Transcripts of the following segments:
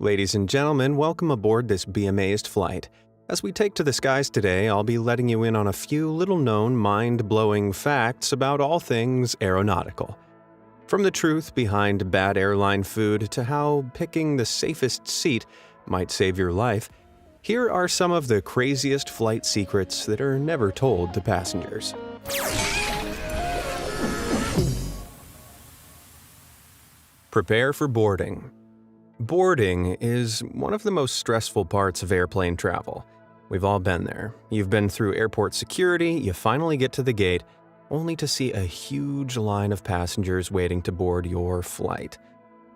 Ladies and gentlemen, welcome aboard this Be Amazed flight. As we take to the skies today, I'll be letting you in on a few little-known, mind-blowing facts about all things aeronautical. From the truth behind bad airline food to how picking the safest seat might save your life, here are some of the craziest flight secrets that are never told to passengers. Prepare for boarding. Boarding is one of the most stressful parts of airplane travel. We've all been there. You've been through airport security, you finally get to the gate, only to see a huge line of passengers waiting to board your flight.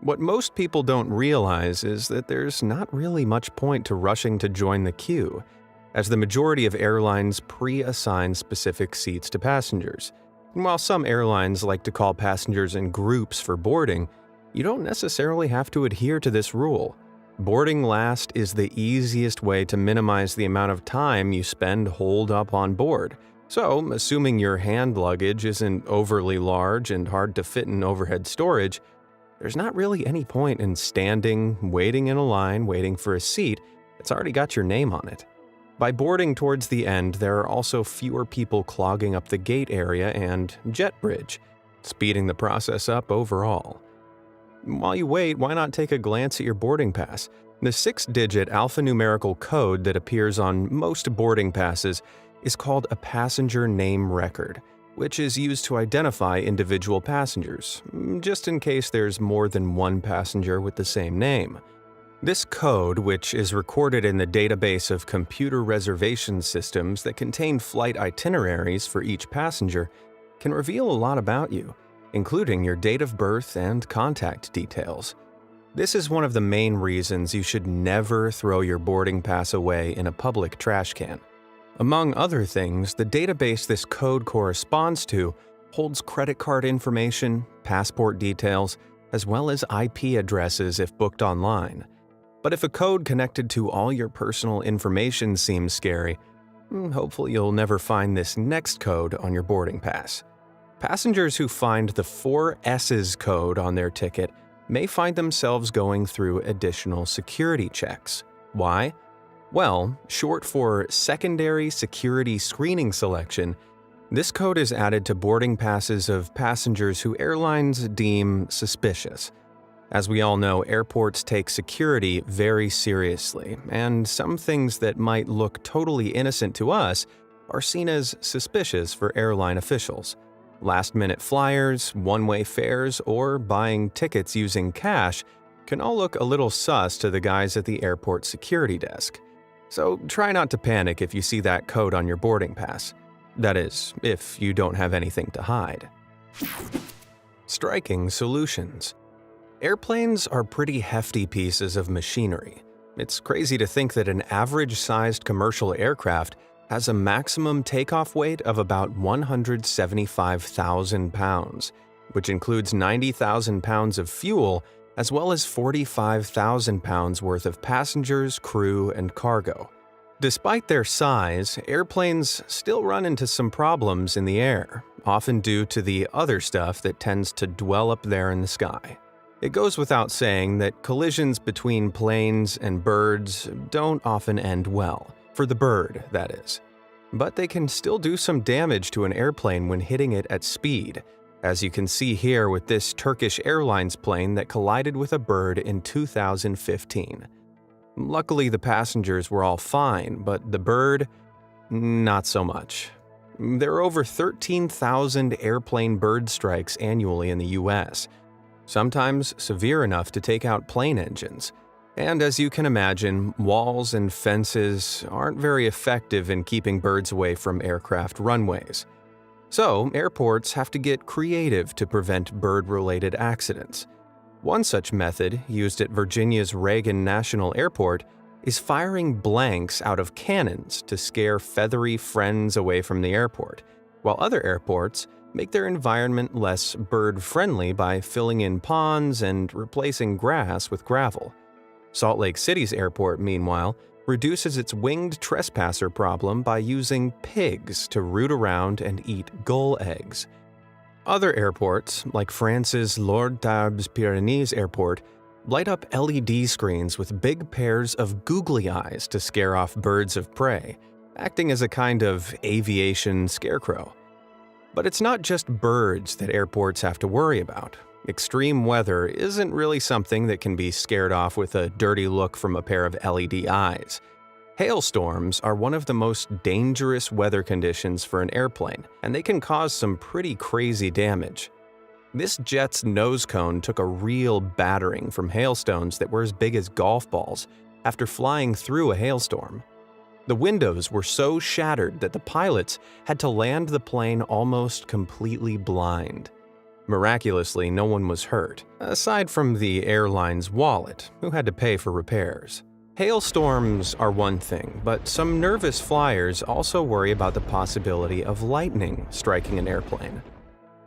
What most people don't realize is that there's not really much point to rushing to join the queue, as the majority of airlines pre-assign specific seats to passengers. And while some airlines like to call passengers in groups for boarding, you don't necessarily have to adhere to this rule. Boarding last is the easiest way to minimize the amount of time you spend holed up on board. So, assuming your hand luggage isn't overly large and hard to fit in overhead storage, there's not really any point in standing, waiting in a line, waiting for a seat that's already got your name on it. By boarding towards the end, there are also fewer people clogging up the gate area and jet bridge, speeding the process up overall. While you wait, why not take a glance at your boarding pass? The 6-digit alphanumerical code that appears on most boarding passes is called a passenger name record, which is used to identify individual passengers, just in case there's more than one passenger with the same name. This code, which is recorded in the database of computer reservation systems that contain flight itineraries for each passenger, can reveal a lot about you, including your date of birth and contact details. This is one of the main reasons you should never throw your boarding pass away in a public trash can. Among other things, the database this code corresponds to holds credit card information, passport details, as well as IP addresses if booked online. But if a code connected to all your personal information seems scary, hopefully you'll never find this next code on your boarding pass. Passengers who find the 4 S's code on their ticket may find themselves going through additional security checks. Why? Well, short for Secondary Security Screening Selection, this code is added to boarding passes of passengers who airlines deem suspicious. As we all know, airports take security very seriously, and some things that might look totally innocent to us are seen as suspicious for airline officials. Last-minute flyers, one-way fares, or buying tickets using cash can all look a little sus to the guys at the airport security desk. So try not to panic if you see that code on your boarding pass. That is, if you don't have anything to hide. Striking solutions. Airplanes are pretty hefty pieces of machinery. It's crazy to think that an average-sized commercial aircraft has a maximum takeoff weight of about 175,000 pounds, which includes 90,000 pounds of fuel as well as 45,000 pounds worth of passengers, crew, and cargo. Despite their size, airplanes still run into some problems in the air, often due to the other stuff that tends to dwell up there in the sky. It goes without saying that collisions between planes and birds don't often end well. For the bird, that is. But they can still do some damage to an airplane when hitting it at speed, as you can see here with this Turkish Airlines plane that collided with a bird in 2015. Luckily, the passengers were all fine, but the bird, not so much. There are over 13,000 airplane bird strikes annually in the US, sometimes severe enough to take out plane engines. And as you can imagine, walls and fences aren't very effective in keeping birds away from aircraft runways. So, airports have to get creative to prevent bird-related accidents. One such method, used at Virginia's Reagan National Airport, is firing blanks out of cannons to scare feathery friends away from the airport, while other airports make their environment less bird-friendly by filling in ponds and replacing grass with gravel. Salt Lake City's airport, meanwhile, reduces its winged trespasser problem by using pigs to root around and eat gull eggs. Other airports, like France's Lord Tarbes Pyrénées Airport, Light up LED screens with big pairs of googly eyes to scare off birds of prey, acting as a kind of aviation scarecrow. But it's not just birds that airports have to worry about. Extreme weather isn't really something that can be scared off with a dirty look from a pair of LED eyes. Hailstorms are one of the most dangerous weather conditions for an airplane, and they can cause some pretty crazy damage. This jet's nose cone took a real battering from hailstones that were as big as golf balls after flying through a hailstorm. The windows were so shattered that the pilots had to land the plane almost completely blind. Miraculously, no one was hurt, aside from the airline's wallet, who had to pay for repairs. Hailstorms are one thing, but some nervous flyers also worry about the possibility of lightning striking an airplane.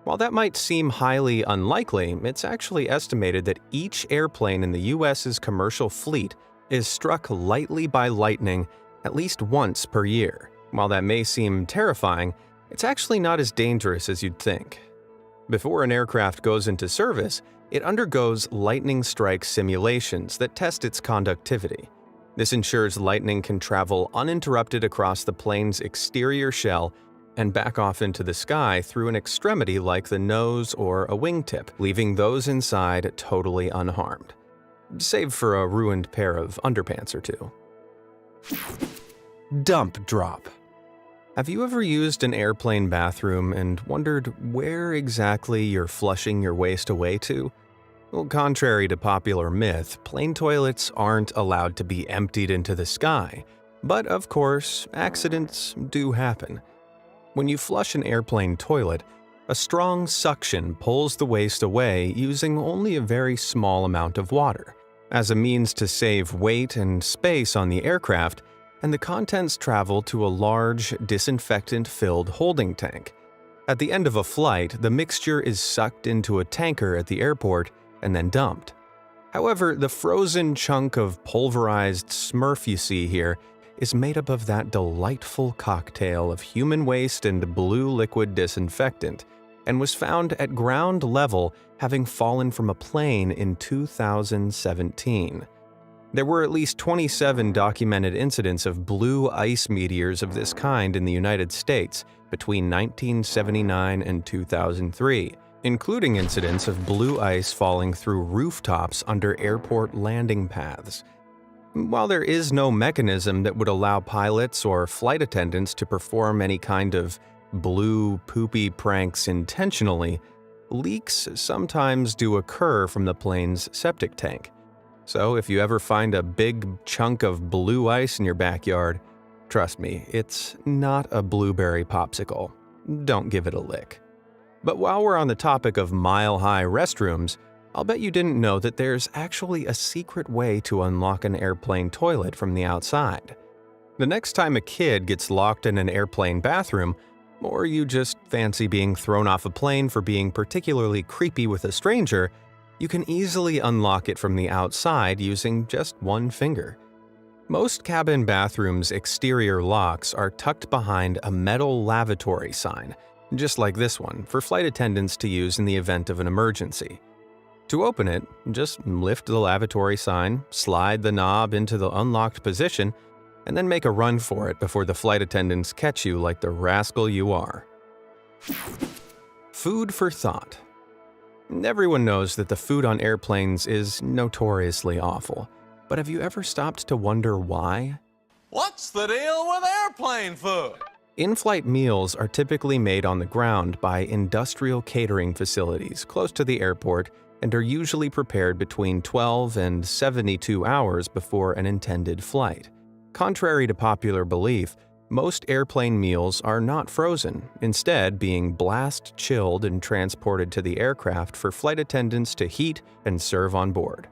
While that might seem highly unlikely, it's actually estimated that each airplane in the U.S.'s commercial fleet is struck lightly by lightning at least once per year. While that may seem terrifying, it's actually not as dangerous as you'd think. Before an aircraft goes into service, it undergoes lightning strike simulations that test its conductivity. This ensures lightning can travel uninterrupted across the plane's exterior shell and back off into the sky through an extremity like the nose or a wingtip, leaving those inside totally unharmed, save for a ruined pair of underpants or two. Dump drop. Have you ever used an airplane bathroom and wondered where exactly you're flushing your waste away to? Well, contrary to popular myth, plane toilets aren't allowed to be emptied into the sky, but of course, accidents do happen. When you flush an airplane toilet, a strong suction pulls the waste away using only a very small amount of water, as a means to save weight and space on the aircraft, and the contents travel to a large, disinfectant-filled holding tank. At the end of a flight, the mixture is sucked into a tanker at the airport and then dumped. However, the frozen chunk of pulverized Smurf you see here is made up of that delightful cocktail of human waste and blue liquid disinfectant, and was found at ground level, having fallen from a plane in 2017. There were at least 27 documented incidents of blue ice meteors of this kind in the United States between 1979 and 2003, including incidents of blue ice falling through rooftops under airport landing paths. While there is no mechanism that would allow pilots or flight attendants to perform any kind of blue poopy pranks intentionally, leaks sometimes do occur from the plane's septic tank. So if you ever find a big chunk of blue ice in your backyard, trust me, it's not a blueberry popsicle. Don't give it a lick. But while we're on the topic of mile-high restrooms, I'll bet you didn't know that there's actually a secret way to unlock an airplane toilet from the outside. The next time a kid gets locked in an airplane bathroom, or you just fancy being thrown off a plane for being particularly creepy with a stranger, you can easily unlock it from the outside using just one finger. Most cabin bathrooms' exterior locks are tucked behind a metal lavatory sign, just like this one, for flight attendants to use in the event of an emergency. To open it, just lift the lavatory sign, slide the knob into the unlocked position, and then make a run for it before the flight attendants catch you like the rascal you are. Food for thought. Everyone knows that the food on airplanes is notoriously awful, but have you ever stopped to wonder why? What's the deal with airplane food? In-flight meals are typically made on the ground by industrial catering facilities close to the airport and are usually prepared between 12 and 72 hours before an intended flight. Contrary to popular belief, most airplane meals are not frozen, instead being blast chilled and transported to the aircraft for flight attendants to heat and serve on board.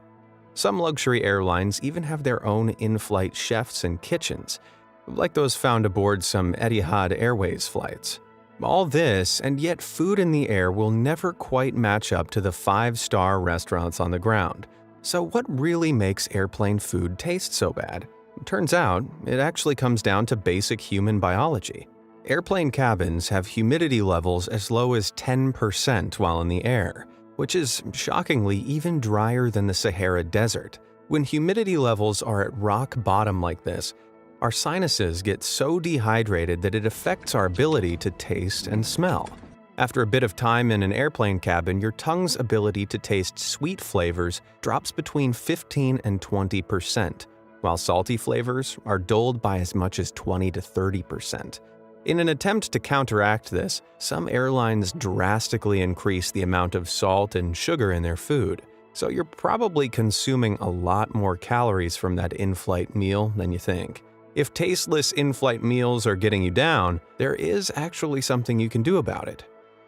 Some luxury airlines even have their own in-flight chefs and kitchens, like those found aboard some Etihad Airways flights. All this, and yet food in the air will never quite match up to the 5-star restaurants on the ground. So what really makes airplane food taste so bad? Turns out, it actually comes down to basic human biology. Airplane cabins have humidity levels as low as 10% while in the air, which is shockingly even drier than the Sahara Desert. When humidity levels are at rock bottom like this, our sinuses get so dehydrated that it affects our ability to taste and smell. After a bit of time in an airplane cabin, your tongue's ability to taste sweet flavors drops between 15 and 20%, while salty flavors are dulled by as much as 20 to 30%. In an attempt to counteract this, some airlines drastically increase the amount of salt and sugar in their food, so you're probably consuming a lot more calories from that in-flight meal than you think. If tasteless in-flight meals are getting you down, there is actually something you can do about it.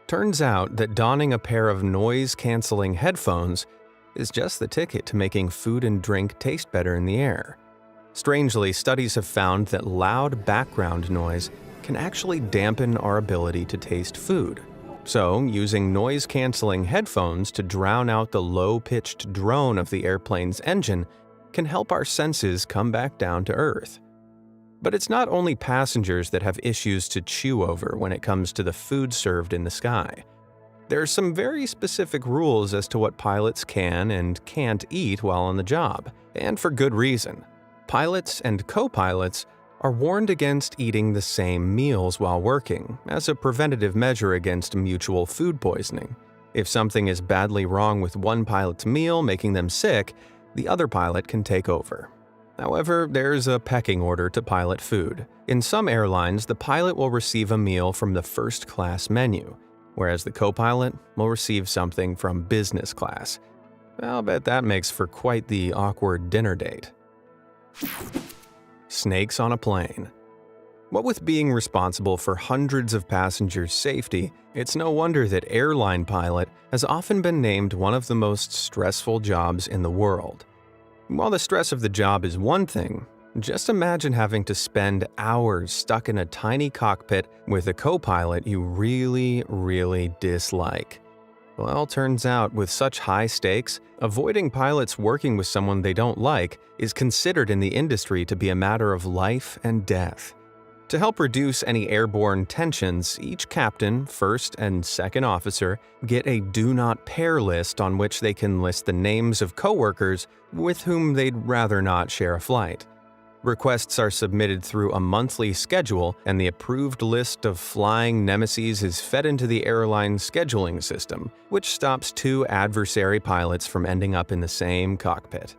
Turns out that donning a pair of noise-canceling headphones is just the ticket to making food and drink taste better in the air. Strangely, studies have found that loud background noise can actually dampen our ability to taste food. So, using noise-canceling headphones to drown out the low-pitched drone of the airplane's engine can help our senses come back down to earth. But it's not only passengers that have issues to chew over when it comes to the food served in the sky. There are some very specific rules as to what pilots can and can't eat while on the job, and for good reason. Pilots and co-pilots are warned against eating the same meals while working, as a preventative measure against mutual food poisoning. If something is badly wrong with one pilot's meal, making them sick, the other pilot can take over. However, there's a pecking order to pilot food. In some airlines, the pilot will receive a meal from the first-class menu, whereas the co-pilot will receive something from business class. I'll bet that makes for quite the awkward dinner date. Snakes on a plane. What with being responsible for hundreds of passengers' safety, it's no wonder that airline pilot has often been named one of the most stressful jobs in the world. While the stress of the job is one thing, just imagine having to spend hours stuck in a tiny cockpit with a co-pilot you really dislike. Well, turns out with such high stakes, avoiding pilots working with someone they don't like is considered in the industry to be a matter of life and death. To help reduce any airborne tensions, each captain, first and second officer get a do not pair list on which they can list the names of coworkers with whom they'd rather not share a flight. Requests are submitted through a monthly schedule, and the approved list of flying nemesis is fed into the airline's scheduling system, which stops two adversary pilots from ending up in the same cockpit.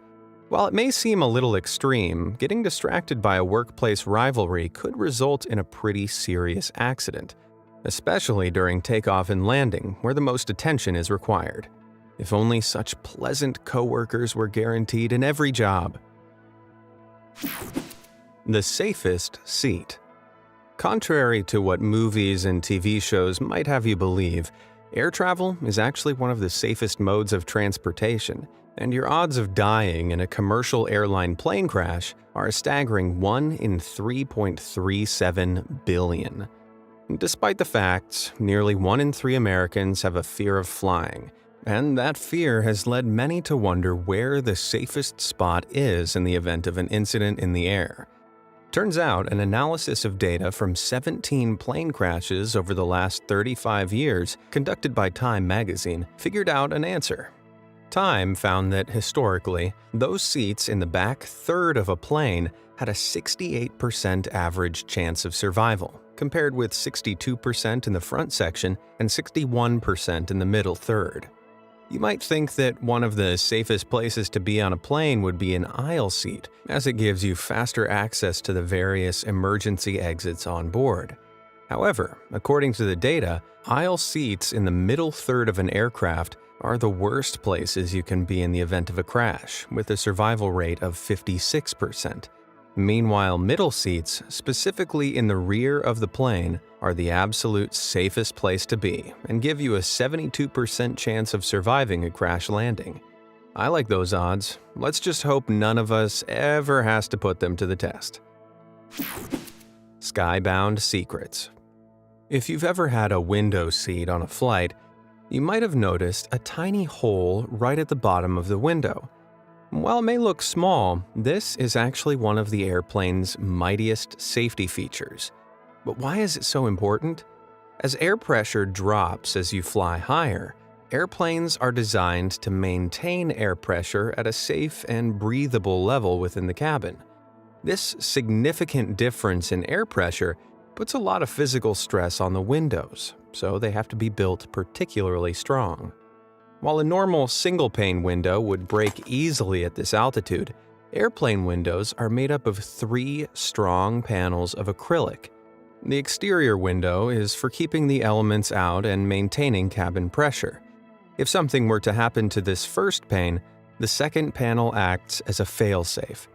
While it may seem a little extreme, getting distracted by a workplace rivalry could result in a pretty serious accident, especially during takeoff and landing, where the most attention is required. If only such pleasant coworkers were guaranteed in every job. The safest seat. Contrary to what movies and TV shows might have you believe, air travel is actually one of the safest modes of transportation, and your odds of dying in a commercial airline plane crash are a staggering 1 in 3.37 billion. Despite the facts, nearly 1 in 3 Americans have a fear of flying, and that fear has led many to wonder where the safest spot is in the event of an incident in the air. Turns out, an analysis of data from 17 plane crashes over the last 35 years, conducted by Time magazine, figured out an answer. Time found that, historically, those seats in the back third of a plane had a 68% average chance of survival, compared with 62% in the front section and 61% in the middle third. You might think that one of the safest places to be on a plane would be an aisle seat, as it gives you faster access to the various emergency exits on board. However, according to the data, aisle seats in the middle third of an aircraft are the worst places you can be in the event of a crash, with a survival rate of 56%. Meanwhile, middle seats, specifically in the rear of the plane, are the absolute safest place to be and give you a 72% chance of surviving a crash landing. I like those odds. Let's just hope none of us ever has to put them to the test. Skybound secrets. If you've ever had a window seat on a flight, you might have noticed a tiny hole right at the bottom of the window. While it may look small, this is actually one of the airplane's mightiest safety features. But why is it so important? As air pressure drops as you fly higher, Airplanes are designed to maintain air pressure at a safe and breathable level within the cabin. This significant difference in air pressure puts a lot of physical stress on the windows, so they have to be built particularly strong. While a normal single-pane window would break easily at this altitude, airplane windows are made up of 3 strong panels of acrylic. The exterior window is for keeping the elements out and maintaining cabin pressure. If something were to happen to this first pane, the second panel acts as a failsafe.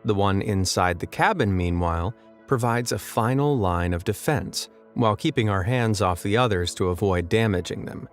The one inside the cabin, meanwhile, provides a final line of defense, while keeping our hands off the others to avoid damaging them.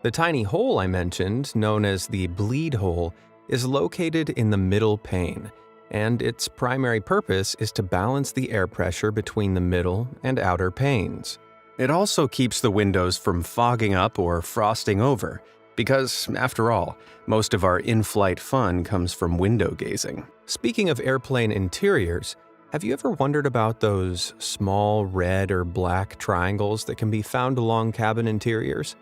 The tiny hole I mentioned, known as the bleed hole, is located in the middle pane, and its primary purpose is to balance the air pressure between the middle and outer panes. It also keeps the windows from fogging up or frosting over, because, after all, most of our in-flight fun comes from window gazing. Speaking of airplane interiors, have you ever wondered about those small red or black triangles that can be found along cabin interiors?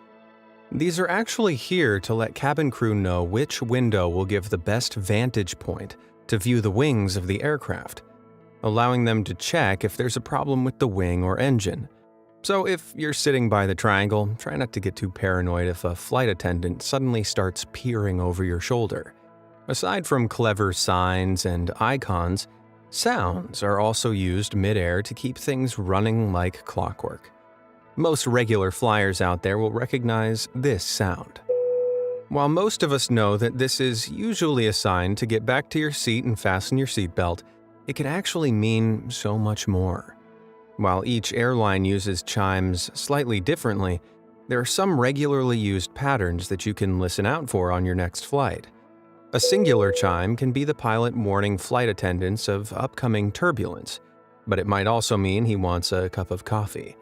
These are actually here to let cabin crew know which window will give the best vantage point to view the wings of the aircraft, allowing them to check if there's a problem with the wing or engine. So if you're sitting by the triangle, try not to get too paranoid if a flight attendant suddenly starts peering over your shoulder. Aside from clever signs and icons, sounds are also used mid-air to keep things running like clockwork. Most regular flyers out there will recognize this sound. While most of us know that this is usually a sign to get back to your seat and fasten your seatbelt, it can actually mean so much more. While each airline uses chimes slightly differently, there are some regularly used patterns that you can listen out for on your next flight. A singular chime can be the pilot warning flight attendants of upcoming turbulence, but it might also mean he wants a cup of coffee.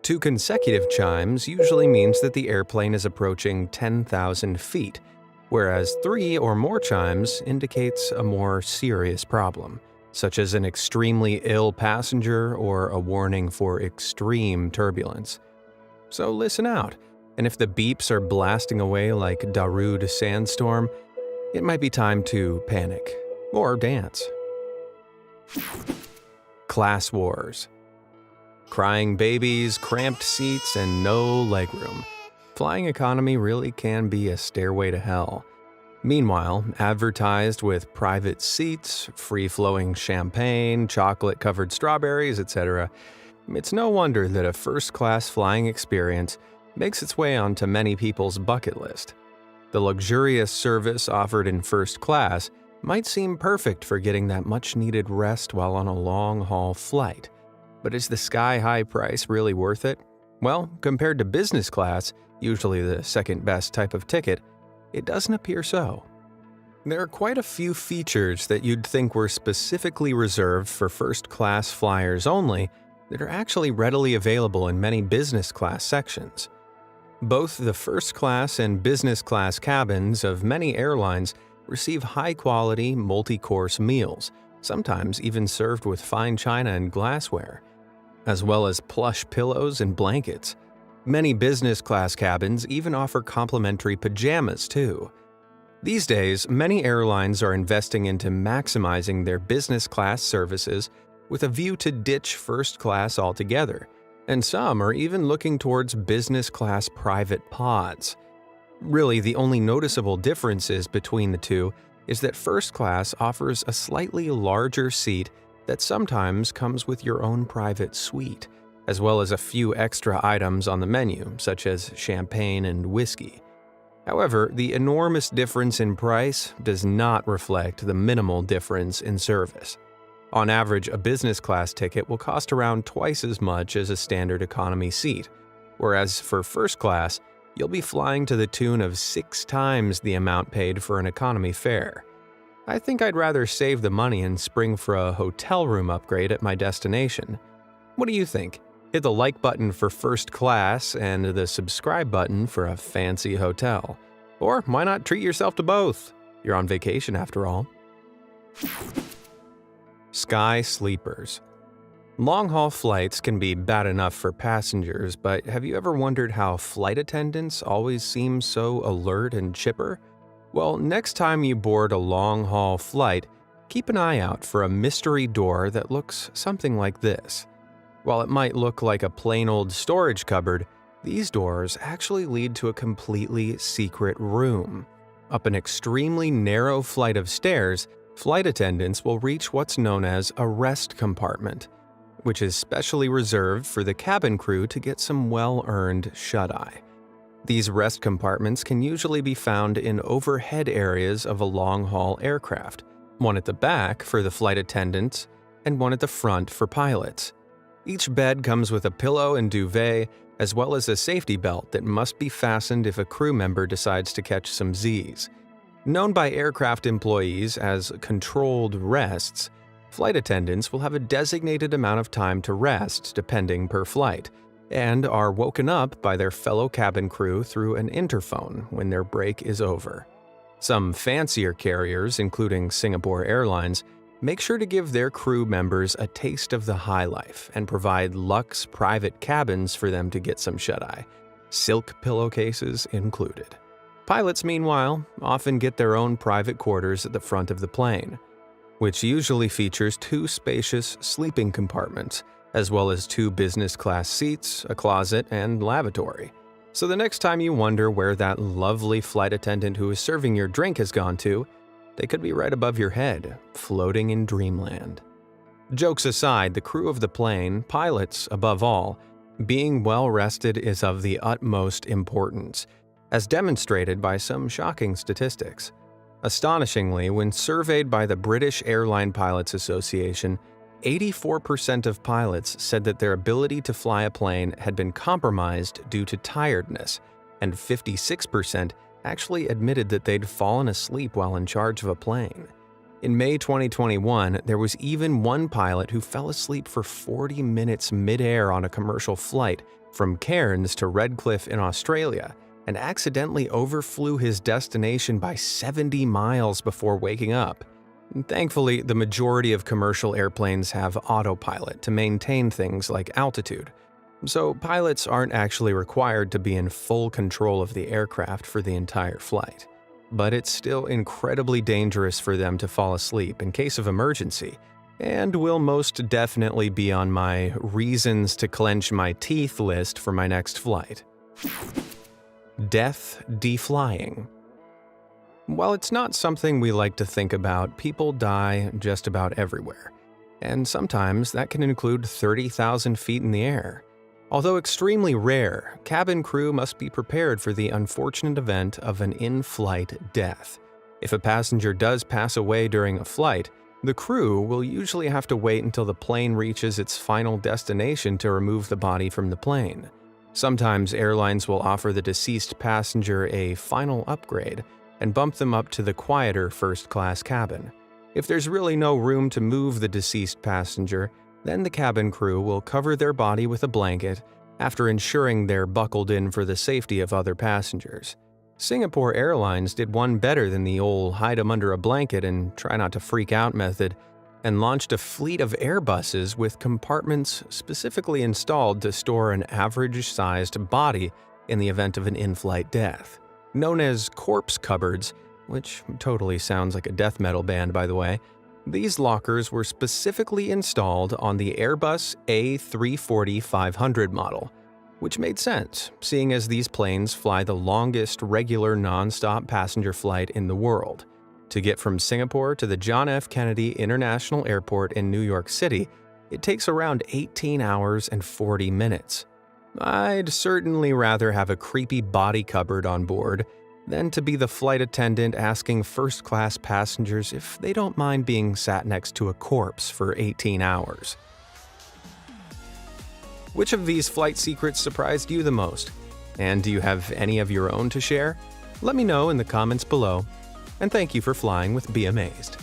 2 consecutive chimes usually means that the airplane is approaching 10,000 feet, whereas 3 or more chimes indicates a more serious problem, such as an extremely ill passenger or a warning for extreme turbulence. So listen out, and if the beeps are blasting away like Darude sandstorm, it might be time to panic or dance. Class wars. Crying babies, cramped seats, and no legroom. Flying economy really can be a stairway to hell. Meanwhile, advertised with private seats, free-flowing champagne, chocolate-covered strawberries, etc., it's no wonder that a first-class flying experience makes its way onto many people's bucket list. The luxurious service offered in first class might seem perfect for getting that much-needed rest while on a long-haul flight. But is the sky-high price really worth it? Well, compared to business class, usually the second-best type of ticket, it doesn't appear so. There are quite a few features that you'd think were specifically reserved for first-class flyers only that are actually readily available in many business class sections. Both the first class and business class cabins of many airlines receive high-quality, multi-course meals, sometimes even served with fine china and glassware, as well as plush pillows and blankets. Many business class cabins even offer complimentary pajamas too. These days, many airlines are investing into maximizing their business class services with a view to ditch first class altogether, and some are even looking towards business class private pods. Really, the only noticeable differences between the two is that first class offers a slightly larger seat that sometimes comes with your own private suite, as well as a few extra items on the menu, such as champagne and whiskey. However, the enormous difference in price does not reflect the minimal difference in service. On average, a business class ticket will cost around twice as much as a standard economy seat, whereas for first class, you'll be flying to the tune of 6 times the amount paid for an economy fare. I think I'd rather save the money and spring for a hotel room upgrade at my destination. What do you think? Hit the like button for first class and the subscribe button for a fancy hotel. Or why not treat yourself to both? You're on vacation after all. Sky sleepers. Long-haul flights can be bad enough for passengers, but have you ever wondered how flight attendants always seem so alert and chipper? Well, next time you board a long-haul flight, keep an eye out for a mystery door that looks something like this. While it might look like a plain old storage cupboard, these doors actually lead to a completely secret room. Up an extremely narrow flight of stairs, flight attendants will reach what's known as a rest compartment, which is specially reserved for the cabin crew to get some well-earned shut-eye. These rest compartments can usually be found in overhead areas of a long-haul aircraft, one at the back for the flight attendants and one at the front for pilots. Each bed comes with a pillow and duvet, as well as a safety belt that must be fastened if a crew member decides to catch some Z's. Known by aircraft employees as controlled rests, flight attendants will have a designated amount of time to rest depending per flight, and are woken up by their fellow cabin crew through an interphone when their break is over. Some fancier carriers, including Singapore Airlines, make sure to give their crew members a taste of the high life and provide luxe private cabins for them to get some shut-eye, silk pillowcases included. Pilots, meanwhile, often get their own private quarters at the front of the plane, which usually features 2 spacious sleeping compartments, as well as 2 business-class seats, a closet, and lavatory. So the next time you wonder where that lovely flight attendant who is serving your drink has gone to, they could be right above your head, floating in dreamland. Jokes aside, the crew of the plane, pilots above all, being well-rested is of the utmost importance, as demonstrated by some shocking statistics. Astonishingly, when surveyed by the British Airline Pilots Association, 84% of pilots said that their ability to fly a plane had been compromised due to tiredness, and 56% actually admitted that they'd fallen asleep while in charge of a plane. In May 2021, there was even one pilot who fell asleep for 40 minutes mid-air on a commercial flight from Cairns to Redcliffe in Australia, and accidentally overflew his destination by 70 miles before waking up. Thankfully, the majority of commercial airplanes have autopilot to maintain things like altitude, so pilots aren't actually required to be in full control of the aircraft for the entire flight. But it's still incredibly dangerous for them to fall asleep in case of emergency, and will most definitely be on my reasons to clench my teeth list for my next flight. Death deflying. While it's not something we like to think about, people die just about everywhere, and sometimes that can include 30,000 feet in the air. Although extremely rare, cabin crew must be prepared for the unfortunate event of an in-flight death. If a passenger does pass away during a flight, the crew will usually have to wait until the plane reaches its final destination to remove the body from the plane. Sometimes airlines will offer the deceased passenger a final upgrade and bump them up to the quieter first-class cabin. If there's really no room to move the deceased passenger, then the cabin crew will cover their body with a blanket after ensuring they're buckled in for the safety of other passengers. Singapore Airlines did one better than the old hide 'em under a blanket and try not to freak out method, and launched a fleet of Airbuses with compartments specifically installed to store an average-sized body in the event of an in-flight death. Known as corpse cupboards, which totally sounds like a death metal band by the way, these lockers were specifically installed on the Airbus A340-500 model, which made sense, seeing as these planes fly the longest regular non-stop passenger flight in the world. To get from Singapore to the John F. Kennedy International Airport in New York City, it takes around 18 hours and 40 minutes. I'd certainly rather have a creepy body cupboard on board than to be the flight attendant asking first-class passengers if they don't mind being sat next to a corpse for 18 hours. Which of these flight secrets surprised you the most? And do you have any of your own to share? Let me know in the comments below. And thank you for flying with Be Amazed.